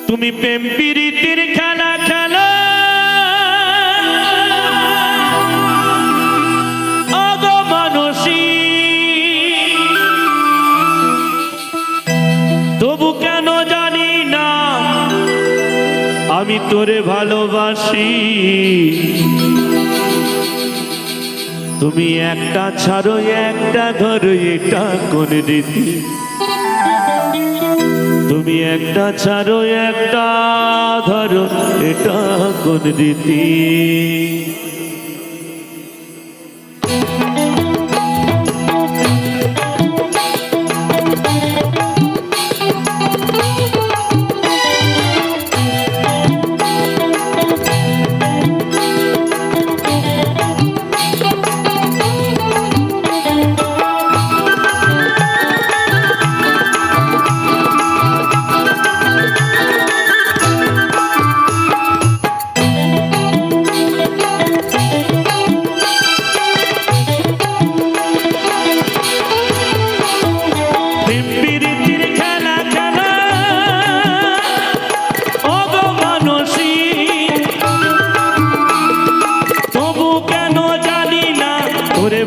তুমি প্রেম প্রীতির খেলা খেলো ওগো মানসী, তবু কেন জানি না আমি তোরে ভালোবাসি। তুমি একটা ছাড়ো একটা ধরো, এটা কোন রীতি? তুমি একটা ছাড়ো একটা ধরো, এটা কোন রীতি?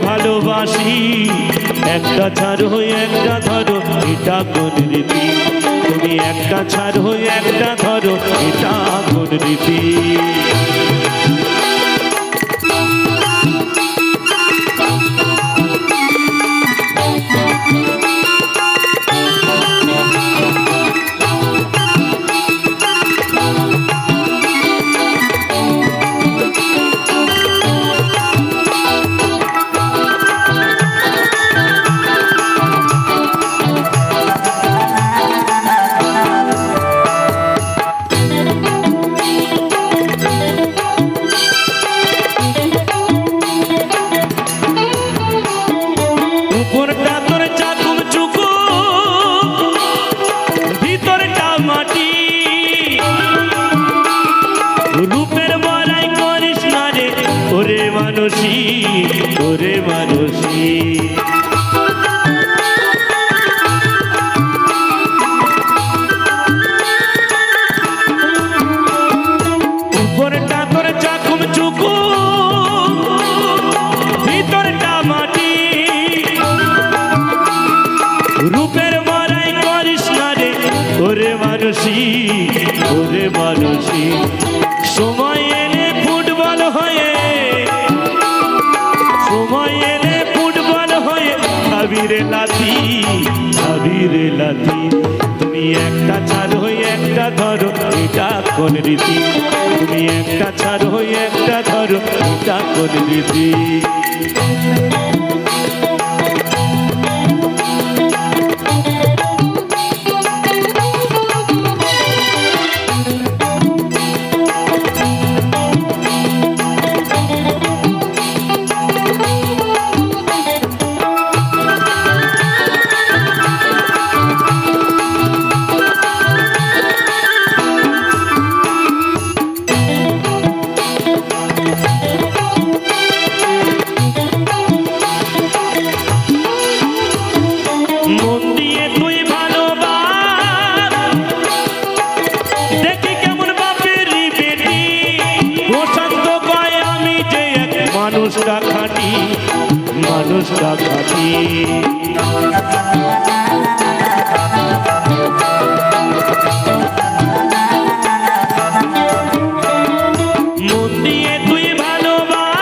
ভালোবাসি একটা ছাড়ো একটা ধরো, এটা কোন রীতি? তুমি একটা ছাড়ো একটা ধরো, এটা কোন রীতি? রূপের বড়াই করিস না রে ওরে মানসী, ওরে মানসী। উপরটা তোর চাকুম চুকু, ভিতরটা মাটি। রূপের বড়াই করিস না রে ওরে মানসী, ওরে মানসী। সময় এলে ফুটবল হয়ে, সময় এলে ফুটবল হয়ে আবিরে লাথি, আবিরে লাথি। তুমি একটা ছাড়ো একটা ধরো, এটা কোন রীতি? তুমি একটা ছাড়ো একটা ধরো, এটা কোন রীতি? মন দিয়ে তুই ভালোবাস, দেখি কেমন বাপের বেটি। প্রশান্ত কয় আমি যে এক মানুষটা খাটি, মানুষটা খাটি। মন দিয়ে তুই ভালোবাস,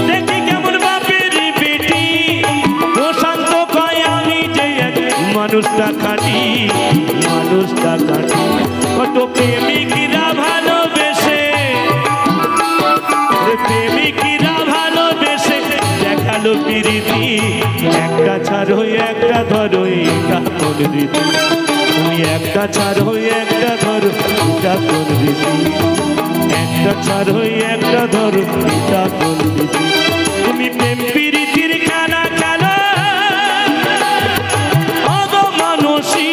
দেখি কেমন বাপের বেটি। প্রশান্ত কয় আমি যে এক মানুষটা খাটি, মানুষটা খাটি। কত প্রেমিকরা ভালোবেসে, প্রেমিকরা ভালোবেসে দেখালো প্রীতি। একটা ছাড়ো একটা ধরো, এটা কোন রীতি? তুমি একটা ছাড়ো একটা ধরো, এটা কোন রীতি? একটা ছাড়ো একটা ধরো, এটা কোন রীতি? তুমি প্রেম প্রীতির খেলা খেলো ওগো মানসী,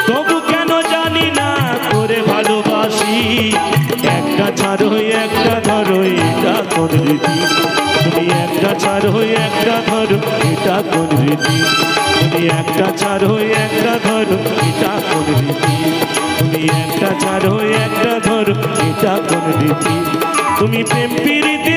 তবু কেন জানি না তোরে ভালোবাসি। একটা ছাড়ো একটা ধরো, এটা কোন রীতি? তুমি একটা ছাড়ো একটা ধরো, এটা কোন রীতি? তুমি একটা ছাড়ো একটা ধরো, এটা রীতি? তুমি একটা ছাড়ো একটা ধরো, এটা কোন রীতি? তুমি প্রেম প্রীতি